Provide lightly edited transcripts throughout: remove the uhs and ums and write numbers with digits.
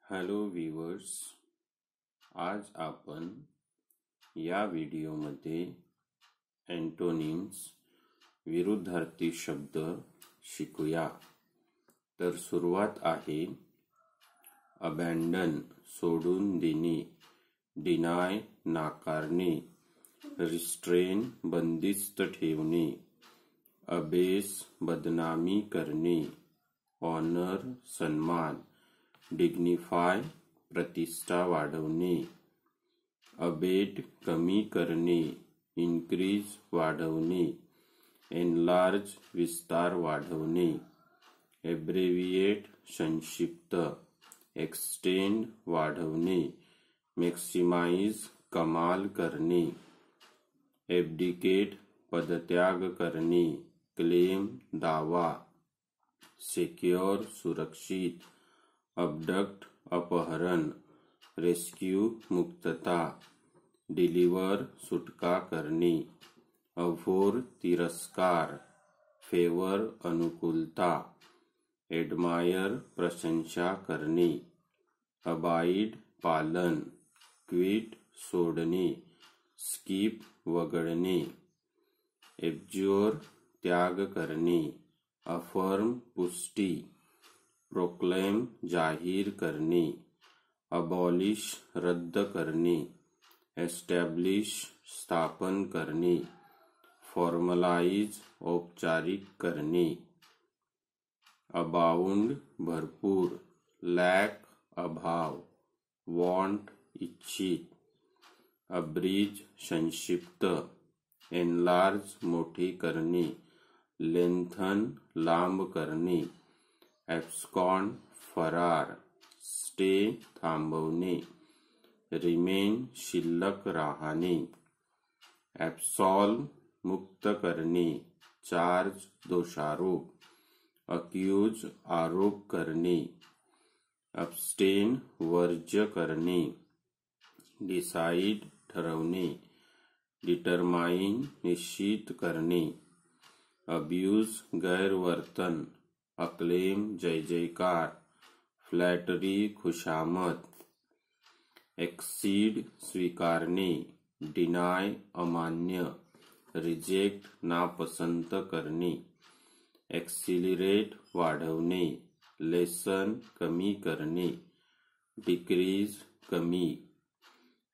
Hello viewers, आज आपण या व्हिडिओमध्ये एंटोनिम्स विरुद्धार्थी शब्द शिकूया। तर सुरुवात आहे अबॅन्डन सोडून देणे, डिनाय नाकारणे, रिस्ट्रेन बंदिस्त ठेवणे, अबेस बदनामी करणे, ऑनर सन्मान, डिग्निफाय प्रतिष्ठा वाढवणे, अबेट कमी करणे, इन्क्रीज वाढवणे, एनलार्ज विस्तार वाढवणे, एब्रेविएट संक्षिप्त, एक्सटेंड वाढवणे, मॅक्सिमाइज कमाल करणे, एब्डिकेट पदत्याग करणे, क्लेम दावा, सिक्योर सुरक्षित, अबडक्ट अपहरण, रेस्क्यू मुक्तता, डिलीवर सुटका करणे, अव्होर तिरस्कार, फेवर अनुकूलता, एडमायर प्रशंसा करणे, अबाइड पालन, क्विट सोडणे, स्किप वगळणे, एब्ज्युअर त्याग करणे, अफर्म पुष्टी, प्रोक्लेम जाहीर करणे, अबॉलिश रद्द करणे, एस्टॅब्लिश स्थापन करणे, फॉर्मलाइज औपचारिक करणे, अबाउंड भरपूर, लॅक अभाव, वॉन्ट इच्छित, अब्रीज संक्षिप्त, एनलार्ज मोठे करणे, लेंथन लांब करणे, ॲब्स्कॉन्ड फरार, स्टे थांबवणे, रिमेन शिल्लक राहणे, ॲब्सॉल्व मुक्त करणे, चार्ज दोषारोप, अक्यूज आरोप करणे, अब्स्टेन वर्ज्य करणे, डिसाइड ठरवणे, डिटरमाइन निश्चित करणे, अब्यूज गैरवर्तन, अक्लेम जय जयकार, फ्लॅटरी खुशामत, एक्सीड स्वीकारणे, डिनाय अमान्य, रिजेक्ट नापसंत करणे, एक्सिलरेट वाढवणे, लेसन कमी करणे, डिक्रीज कमी,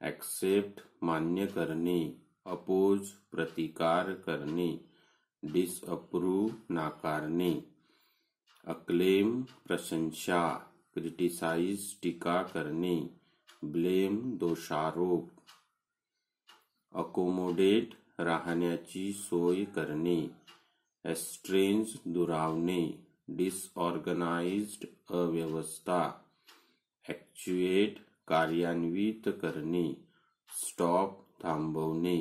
ॲक्सेप्ट मान्य करणे, अपोज प्रतिकार करणे, डिसअप्रूव्ह नाकारणे, अक्लेम प्रशंसा, क्रिटिसाइज टीका करणे, ब्लेम दोषारोप, अकोमोडेट राहण्याची सोय करणे, एस्ट्रेंज दुरावणे, डिसऑर्गनाइज्ड अव्यवस्था, ॲक्च्युएट कार्यान्वित करणे, स्टॉप थांबवणे,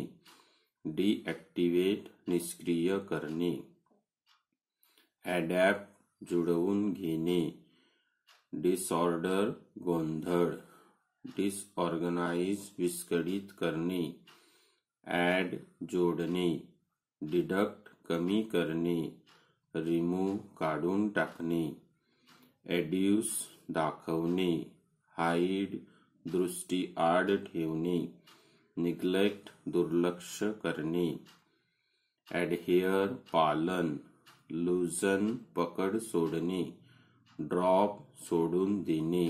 डिॲक्टिवेट निष्क्रिय करणे, ॲडॅप्ट जुळवून घेणे, डिसऑर्डर गोंधळ, डिसऑर्गनाइज विस्कळीत करणे, ॲड जोडणे, डिडक्ट कमी करणे, रिमूव्ह काढून टाकणे, एड्यूस दाखवणे, हाईड दृष्टी आड ठेवणे, निग्लेक्ट दुर्लक्ष करणे, ॲडहेअर पालन, लूजन पकड सोडणे, ड्रॉप सोडून देणे,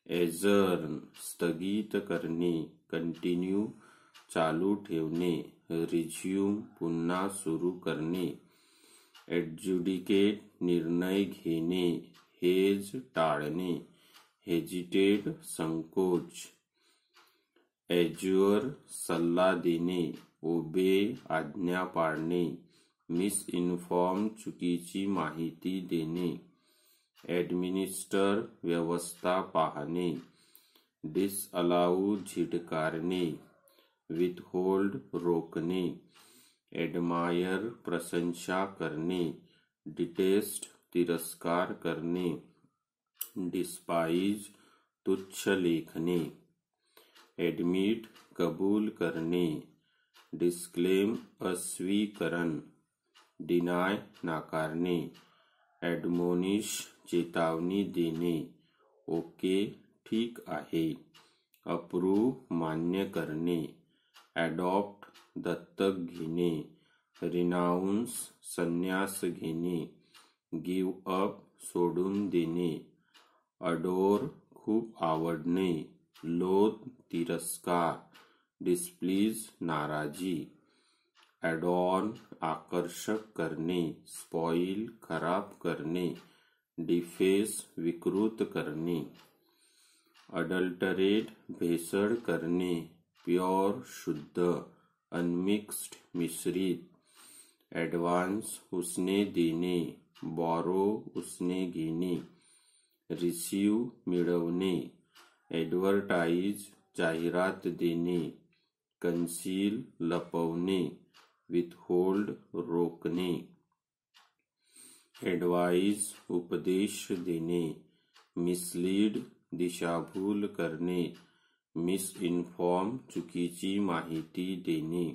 एजर्न स्थगित करणे, कंटिन्यू चालू ठेवणे, रिझ्यूम पुन्हा सुरू करणे, एडज्युडिकेट निर्णय घेणे, हेज टाळणे, हेजिटेट संकोच, एज्युअर सल्ला देणे, ओबे आज्ञा पाळणे, मिसइन्फॉर्म चुकीची माहिती देणे, ॲडमिनिस्टर व्यवस्था पाहणे, डिसअलाऊ झिडकारणे, विथहोल्ड रोखणे, ॲडमायर प्रशंसा करणे, डिटेस्ट तिरस्कार करणे, डिस्पाइज तुच्छ लेखणे, ॲडमिट कबूल करणे, डिस्क्लेम अस्वीकरण, डिनाय नाकारणे, ॲडमोनिश चेतावणी देणे, ओके ठीक आहे. अप्रूव्ह मान्य करणे. अडॉप्ट दत्तक घेणे. रिनाउन्स संन्यास घेणे. गिव्ह अप सोडून देणे. अडोर खूप आवडणे. लोथ तिरस्कार. डिस्प्लीज नाराजी. ॲडॉर्न आकर्षक करणे. स्पॉइल खराब करणे. डिफेस विकृत करणे. अडल्टरेट भेसळ करणे. प्युअर शुद्ध. अनमिक्स्ड मिश्रित. ॲडव्हान्स उसने देणे. बॉरो उसने घेणे. रिसीव्ह मिळवणे. ॲडव्हर्टाइज जाहिरात देणे. कन्सील लपवणे. विथहोल्ड रोखणे. ॲडवाइज उपदेश देणे. मिसलीड दिशाभूल करणे. मिसइन्फॉर्म चुकीची माहिती देणे.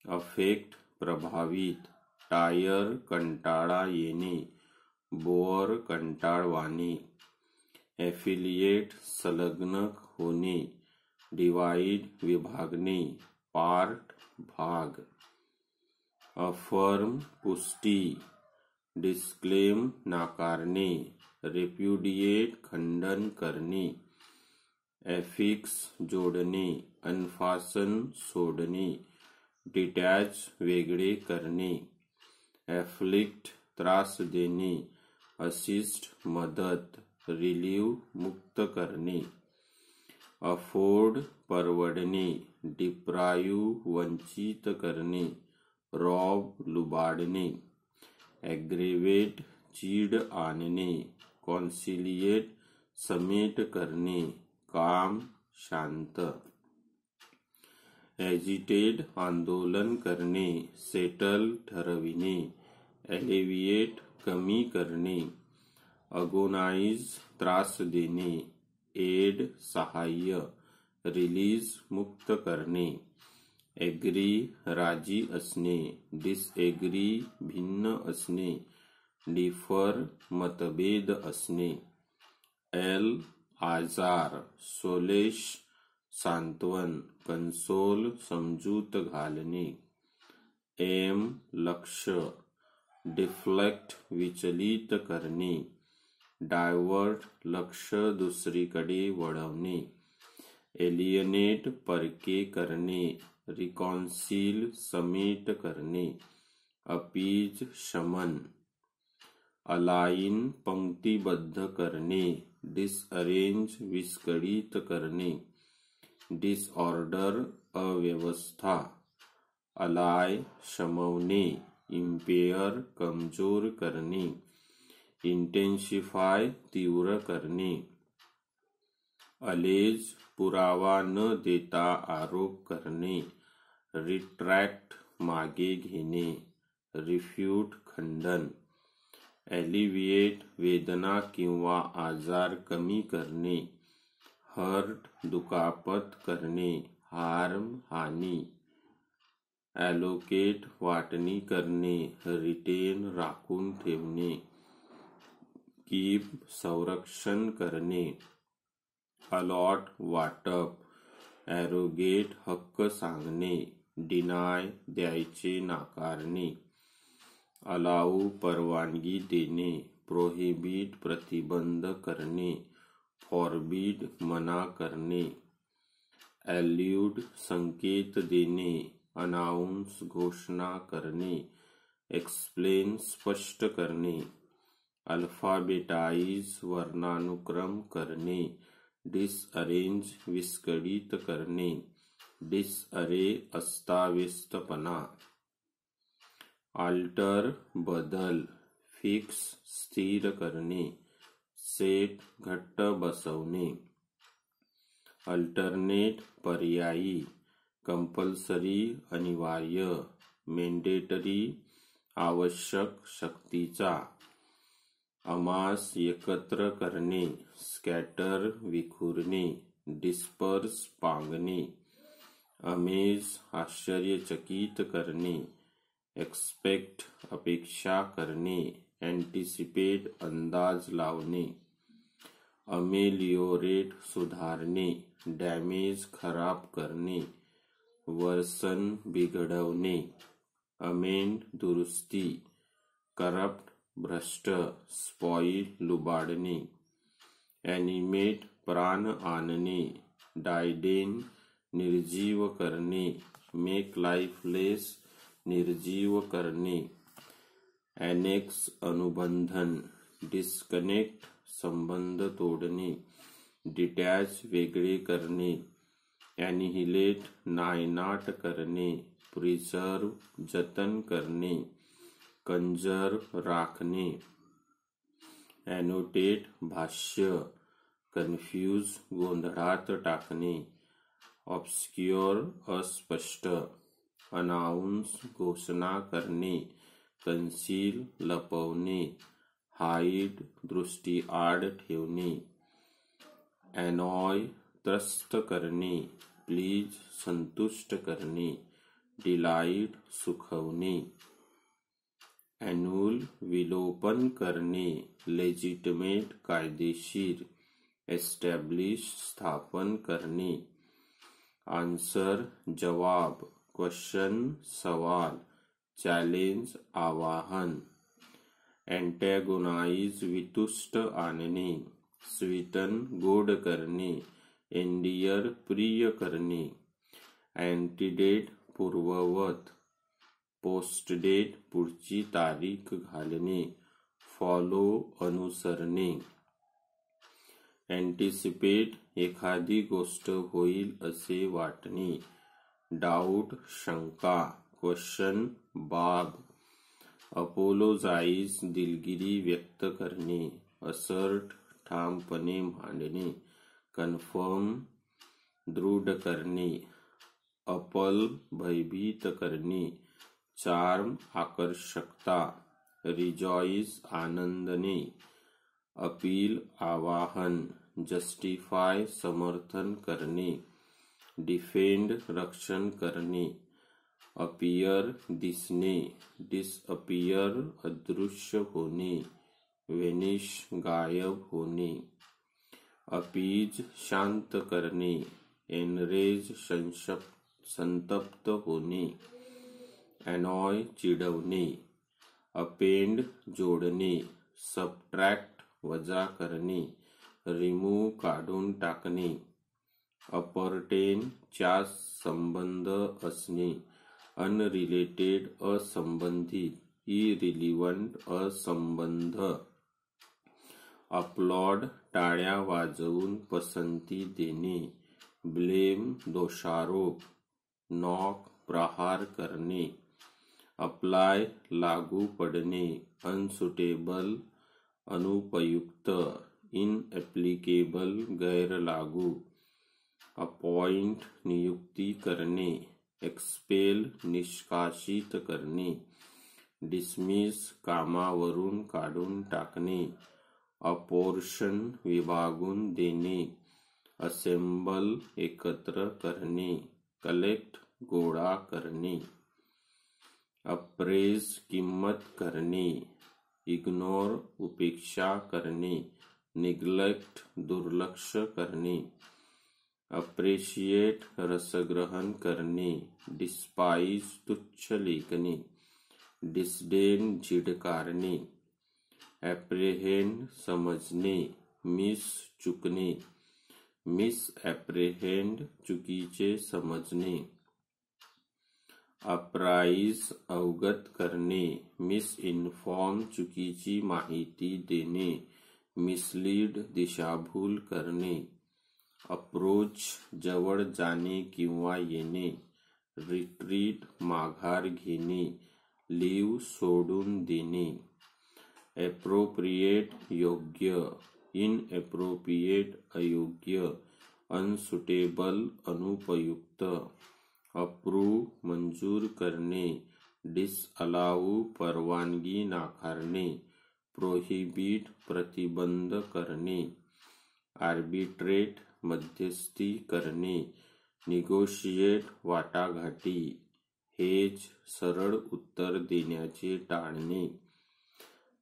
अफेक्ट प्रभावित. टायर कंटाळा येणे. बोअर कंटाळवाणे. ॲफिलिएट संलग्न होणे. डिवाइड विभागणे. पार्ट भाग. अफर्म पुष्टी. डिस्क्लेम नाकारणे. रेप्युडिएट खंडन करणे. ॲफिक्स जोडणे. अनफासन सोडणे. डिटॅच वेगळे करणे. ॲफ्लिक्ट त्रास देणे. असिस्ट मदत. रिलीव्ह मुक्त करणे. अफोर्ड परवडणे. डिप्राइव्ह वंचित करणे. रॉब लुबाडणे. ॲग्रेवेट चीड आणणे. कॉन्सिलिएट समेट करणे. काम शांत. ॲजिटेट आंदोलन करणे. सेटल ठरविणे. ॲलेविएट कमी करणे. अगोनाइज त्रास देणे. एड सहाय्य. रिलीज मुक्त करणे. ॲग्री राजी असणे. डिसएग्री भिन्न असणे. डिफर मतभेद असणे. एल आजार. सोलेश सांत्वन. कन्सोल समजूत घालणे. एम लक्ष्य. डिफ्लेक्ट विचलित करणे. डायव्हर्ट लक्ष दुसरीकडे वळवणे. एलियनेट परके करणे. रिकॉन्सिल समेट करणे. अपीज शमन. अलाइन पंक्तिबद्ध करणे. डिसअरेंज विस्कळीत करणे. डिसऑर्डर अव्यवस्था. अलाय शमवणे. इम्पेयर कमजोर करणे. इंटेन्सिफाय तीव्र करणे. अलेज पुरावा न देता आरोप करणे. रिट्रॅक्ट मागे घेणे. रिफ्यूट खंडन. ॲलिव्हिएट वेदना किंवा आजार कमी करणे. हर्ट दुखापत करणे. हार्म हानी. ॲलोकेट वाटणी करणे. रिटेन राखून ठेवणे. कीप संरक्षण करणे. अलॉट वाटप. ॲरोगेट हक्क सांगणे. डिनाय द्यायचे नाकारणे. अलाऊ परवानगी देणे. प्रोहिबिट प्रतिबंध करणे. फॉरबिड मना करणे. ॲल्यूड संकेत देणे. अनाउन्स घोषणा करणे. एक्सप्लेन स्पष्ट करणे. अल्फाबेटाइज वर्णानुक्रम करणे. डिसअरेंज विस्कळीत करणे. डिसअरे अस्ताव्यस्तपणा. अल्टर बदल. फिक्स स्थिर करणे. सेट घट्ट बसवणे. अल्टरनेट पर्यायी. कंपल्सरी अनिवार्य. मेंडेटरी आवश्यक सक्तीचा. अमास एकत्र करणे. स्कॅटर विखुरणे. डिस्पर्स पांगणे. अमेज आश्चर्यचकित करणे. एक्सपेक्ट अपेक्षा करणे. एंटिसिपेट अंदाज लावणे. अमेलियोरेट सुधारणे, डॅमेज खराब करणे, वर्सन बिघडवणे, अमेंड दुरुस्ती, करप्ट भ्रष्ट, स्पॉइल लुबाडणे, ॲनिमेट प्राण आणणे, डायडेन निर्जीव करणे, मेक लाईफलेस निर्जीव करणे, ॲनेक्स अनुबंधन, डिस्कनेक्ट संबंध तोडणे, डिटॅच वेगळे करणे, ॲनिहिलेट नायनाट करणे, प्रिझर्व जतन करणे, कंजर्व राखणे, ॲनोटेट भाष्य, कन्फ्यूज गोंधळात टाकणे, ऑब्स्क्युअर अस्पष्ट, अनाउन्स घोषणा करणे, कन्सील लपवणे, हाईड दृष्टीआड ठेवणे, ॲनॉय त्रस्त करणे, प्लीज संतुष्ट करणे, डिलाईट सुखवणे, ॲन्युल विलोपन करणे, लेजिटिमेट कायदेशीर, एस्टॅब्लिश स्थापन करणे, आन्सर जवाब, क्वेश्चन सवाल, चॅलेंज आवाहन, अँटॅगोनाइज वितुष्ट आणणे, स्वीटन गोड करणे, एंडियर प्रिय करणे, अँटीडेट पूर्ववत, पोस्टडेट पुढची तारीख घालणे, फॉलो अनुसरणे, अँटिसिपेट एखादी गोष्ट होईल असे वाटणे, डाऊट शंका, क्वेश्चन बाब, अपोलोजाइज दिलगिरी व्यक्त करणे, असर्ट ठामपणे मांडणे, कन्फर्म दृढ करणे, अपल भयभीत करणे, चार्म आकर्षकता, रिजॉइस आनंदने, अपील आवाहन, जस्टिफाय समर्थन करणे, डिफेंड रक्षण करणे, अपीयर दिसणे, डिसअपीयर अदृश्य होणे, वेनिश गायब होणे, अपीज शांत करणे, एनरेज संतप्त होणे, ॲनॉय चिडवणे, अपेंड जोडणे, सबट्रॅक्ट वजा करणे, रिमूव्ह काढून टाकणे, अपरटेन च्या संबंध असणे, अनरिलेटेड असंबंधित, इरिलिव्हंट असंबंध, अपलॉड टाळ्या वाजवून पसंती देणे, ब्लेम दोषारोप, नॉक प्रहार करणे, अप्लाय लागू पडणे, अनसुटेबल अनुपयुक्त, इनएप्लिकेबल गैरलागू, अपॉइंट नियुक्ती करणे, एक्सपेल निष्कासित करणे, डिसमिस कामावरून काढून टाकणे, अपोर्शन विभागून देणे, असेंबल एकत्र करणे, कलेक्ट गोळा करणे, अप्रेज किंमत करणे, इग्नोर उपेक्षा करणे, निग्लेक्ट दुर्लक्ष करणे, अप्रिशिएट रसग्रहण करणे, डिस्पाइज तुच्छ लेखणे, डिस्डेन झिडकारणे, ॲप्रेहेंड समजणे, मिस चुकणे, मिसॲप्रेहेंड चुकीचे समजणे, अप्राइज अवगत करणे, मिसइन्फॉर्म चुकीची माहिती देणे, मिसलीड दिशाभूल करणे, अप्रोच जवळ जाणे किंवा येणे, रिट्रीट माघार घेणे, लीव सोडून देणे, एप्रोप्रिएट योग्य, इनएप्रोप्रिएट अयोग्य, अनसुटेबल अनुपयुक्त, अप्रूव्ह मंजूर करणे, डिसअलाऊ परवानगी नाकारणे, प्रोहिबिट प्रतिबंध करणे, आर्बिट्रेट मध्यस्थी करणे, निगोशिएट वाटाघाटी, हेज सरळ उत्तर देण्याचे टाळणे,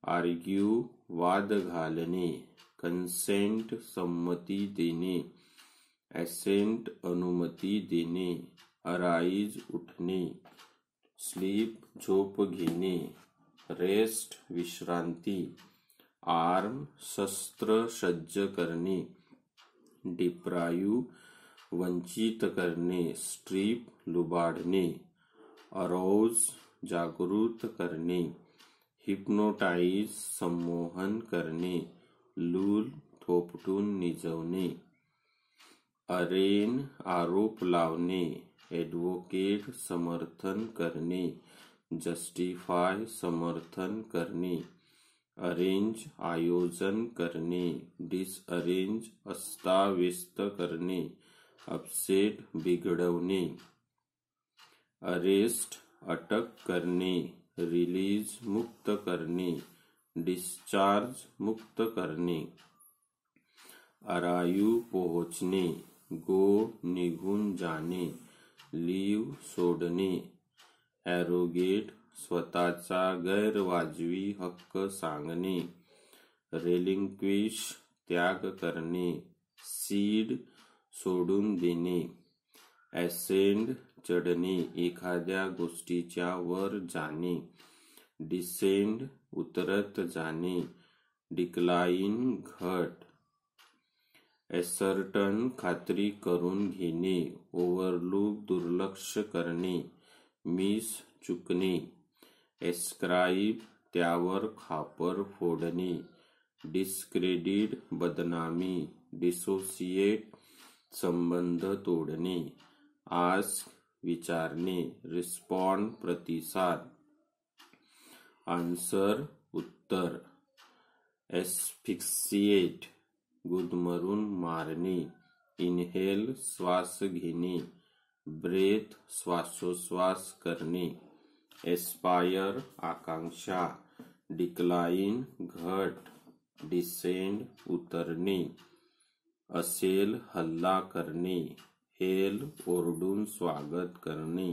आर्ग्यू वाद घालणे, कंसेंट संमती देणे, असेंट अनुमती देणे, अराइज उठणे, स्लीप झोप घेणे, रेस्ट विश्रांती, आर्म शस्त्र सज्ज करणे, डिप्राइव वंचित करणे, स्ट्रीप लुबाडणे, अरोज जागृत करणे, हिप्नोटाइज संमोहन करणे, लूल थोपटून निजवणे, अरेन आरोप लावणे, ॲडव्होकेट समर्थन करणे, जस्टिफाय समर्थन करणे, अरेंज आयोजन करणे, डिसअरेंज अस्ताव्यस्त करणे, अपसेट बिघडवणे, अरेस्ट अटक करणे, रिलीज मुक्त करणे, डिस्चार्ज मुक्त करणे, अराइव पोहोचणे, गो निघून जाणे, लीव सोडणे, ॲरोगेट स्वतःचा गैरवाजवी हक्क सांगणे, रेलिंक्विश त्याग करणे, सीड सोडून देणे, ॲसेंड चढणे एखाद्या गोष्टीच्या वर जाणे, डिसेंड उतरत जाणे, डिक्लाइन घट, एसर्टन खात्री करून घेणे, ओव्हरलूक दुर्लक्ष करणे, मिस चुकणे, एस्क्राइब त्यावर खापर फोडणे, डिस्क्रेडिट बदनामी, डिसोसिएट संबंध तोडणे, आस्क विचारणे, रिस्पॉन्ड प्रतिसाद, आन्सर उत्तर, एस्फिक्सिएट गुदमरून मारणे, इनहेल श्वास घेणे, ब्रेथ श्वासोश्वास करणे, एस्पायर आकांक्षा, डिक्लाइन घट, डिसेंड उतरणे, असेल हल्ला करणे, हेल ओरडून स्वागत करणे,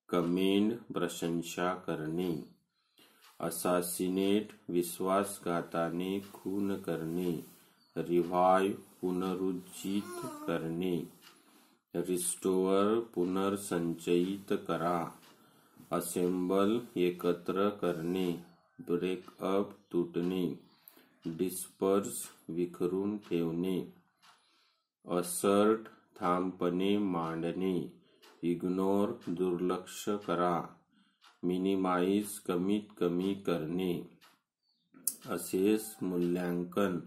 कमेंड प्रशंसा करणे, असासिनेट विश्वासघाताने खून करणे, रिव्हाइव पुनरुज्जीत करणे, रिस्टोअर पुनर्संचयित करा, असेंबल एकत्र करणे, ब्रेकअप तुटणे, डिस्पर्स विखरून ठेवणे, असर्ट ठामपणे मांडणे, इग्नोर दुर्लक्ष करा, मिनिमाइज कमीत कमी करणे, असेस मूल्यांकन,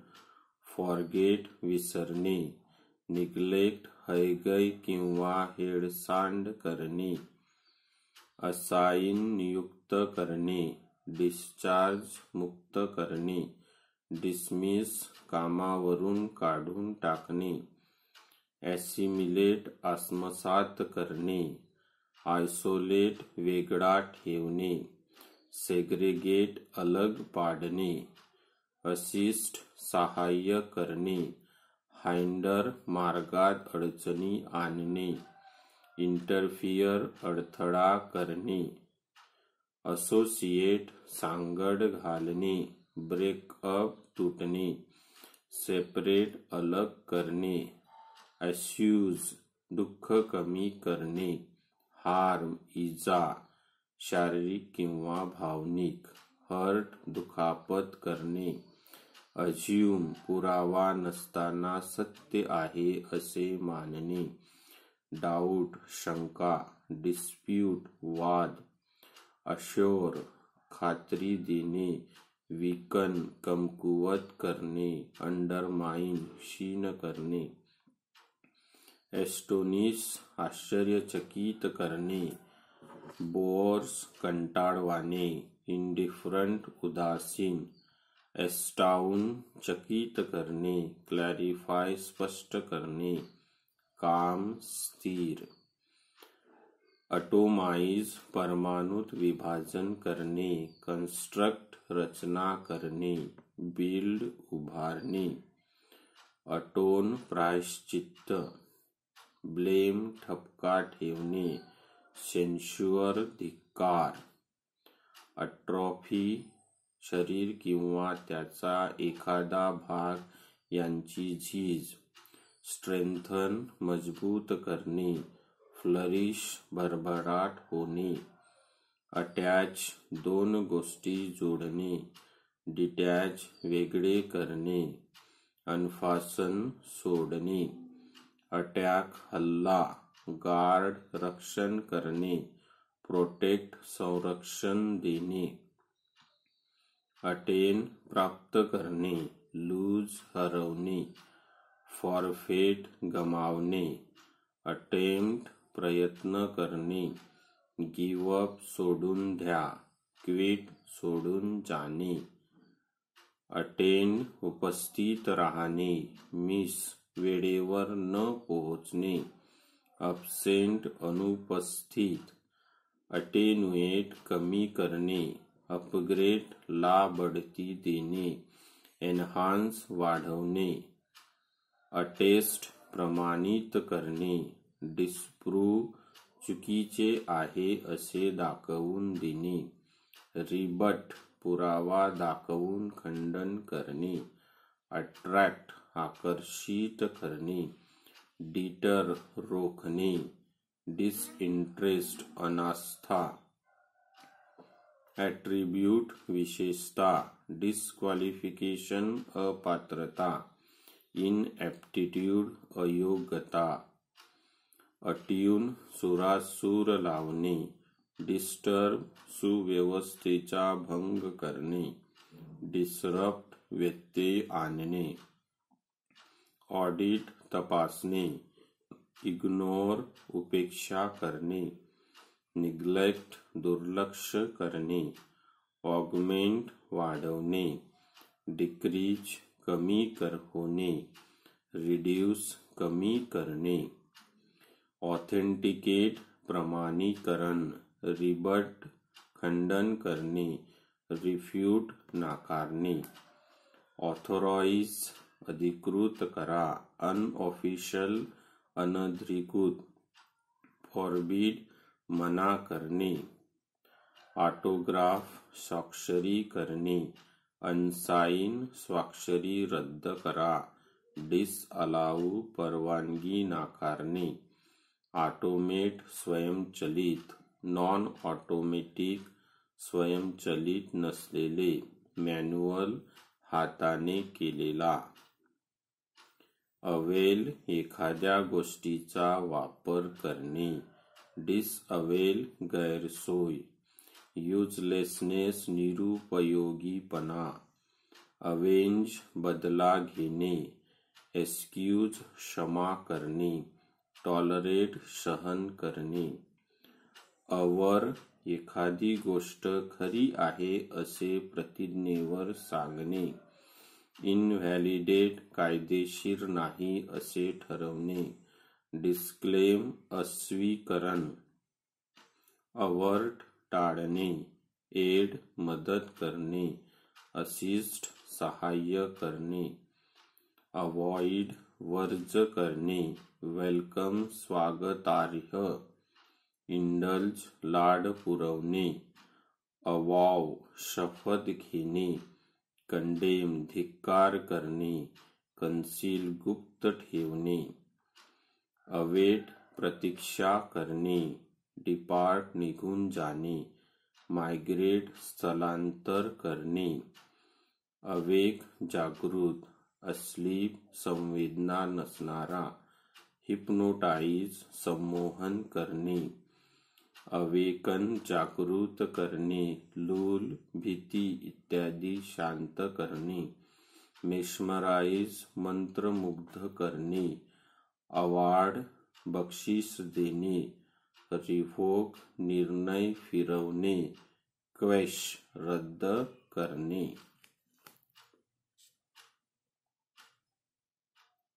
फॉरगेट विसरणे, निग्लेक्ट हयगय किंवा हेळसांड करणे, असाइन नियुक्त करणे, डिस्चार्ज मुक्त करणे, डिसमिस कामावरून काढून टाकणे, ॲसिमिलेट आत्मसात करणे, आयसोलेट वेगळा ठेवणे, सेग्रेगेट अलग पाडणे, असिस्ट सहाय्य करणे, हायंडर मार्गात अडचणी आणणे, इंटरफियर अडथळा करणे, असोसिएट सांगड घालणे, ब्रेकअप तुटणे, सेपरेट अलग करणे, अश्यूज दुःख कमी करणे, हार्म इजा शारीरिक किंवा भावनिक, हर्ट दुखापत करणे, अज्युम पुरावा नसताना सत्य आहे असे मानणे, डाऊट शंका, डिस्प्यूट वाद, अश्योर खात्री देणे, वीकन कमकुवत करणे, अंडरमाइन क्षीण करणे, एस्टोनिश आश्चर्यचकित करणे, बोअर्स कंटाळवाणे, इंडिफरंट उदासीन, एस्टाउन चकित करणे, क्लॅरिफाय स्पष्ट करणे, काम स्थिर, अटोमाइज परमाणुत विभाजन करणे, कन्स्ट्रक्ट रचना करणे, बिल्ड उभारणे, अटोन प्रायश्चित्त, ब्लेम ठपका ठेवणे, सेन्शुअर धिक्कार, अट्रॉफी शरीर किंवा त्याचा एखादा भाग यांची झीज. स्ट्रेंथन मजबूत करणे. फ्लरिश भरभराट होणे. अटॅच दोन गोष्टी जोडणे. डिटॅच वेगळे करणे. अनफासन सोडणे. अटॅक हल्ला. गार्ड रक्षण करणे. प्रोटेक्ट संरक्षण देणे. अटेन प्राप्त करणे. लूज हरवणे. फॉरफेट गमावणे. अटेम्प्ट प्रयत्न करणे. गिव अप सोडून द्या. क्विट सोडून जाणे. अटेंड उपस्थित राहणे. मिस वेळेवर न पोहोचणे. अब्सेंट अनुपस्थित. अटेन्युएट कमी करणे. अपग्रेड ला बढती देणे. एनहान्स वाढवणे. अटेस्ट प्रमाणित करणे. डिस्प्रूव्ह चुकीचे आहे असे दाखवून देणे. रिबट पुरावा दाखवून खंडन करणे. अट्रॅक्ट आकर्षित करणे. डिटर रोखणे. डिसइंटरेस्ट अनास्था. ॲट्रिब्यूट विशेषता. डिस्क्वालिफिकेशन अपात्रता. इनएप्टिट्यूड अयोग्यता. अट्यून सुरात सूर लावणे. डिस्टर्ब सुव्यवस्थेचा भंग करणे. डिसरप्ट व्यत्यय आणणे. ऑडिट तपासणे. इग्नोर उपेक्षा करणे. निग्लेक्ट दुर्लक्ष करणे. ऑगमेंट वाढवणे. डिक्रीज कमी होणे. रिड्यूस कमी करणे. ऑथेंटिकेट प्रमाणीकरण. रिबट खंडन करणे. रिफ्यूट नाकारणे. ऑथोराइज अधिकृत करा. अनऑफिशियल अनधिकृत. फॉरबिड मना करणे. ऑटोग्राफ स्वाक्षरी करणे. अनसाइन स्वाक्षरी रद्द करा. डिसअलाऊ परवानगी नाकारणे. ऑटोमेट स्वयंचलित. नॉन ऑटोमॅटिक स्वयंचलित नसलेले. मॅन्युअल हाताने केलेला. अवेल एखाद्या गोष्टीचा वापर करणे. डिसअवेल गैरसोय. युजलेसनेस निरुपयोगीपणा. अवेंज बदला घेणे. एक्सक्यूज क्षमा करणे. टॉलरेट सहन करणे. अवर एखादी गोष्ट खरी आहे असे प्रतिज्ञेवर सांगणे. इनव्हॅलिडेट कायदेशीर नाही असे ठरवणे. डिस्क्लेम अस्वीकरण. अवर्ट टाळणे. एड मदत करणे. असिस्ट सहाय्य करणे. अवॉइड वर्ज करणे. वेलकम स्वागतार्ह. इंडल्ज लाड पुरवणे. अवॉव शपथ घेणे. कंडेम धिक्कार करणे. कन्सील गुप्त ठेवणे. अवेट प्रतीक्षा करणे. डिपार्ट निघून जाणे. मायग्रेट स्थलांतर करणे. अवेक जागृत. अस्लीप संवेदना नसणारा. हिप्नोटाइज संमोहन करणे. अवेकन जागृत करणे. लूल भीती इत्यादी शांत करणे. मेस्मराइज मंत्रमुग्ध करणे. अवॉर्ड बक्षीस देणे. रिव्होक निर्णय फिरवणे. क्वेश रद्द करणे.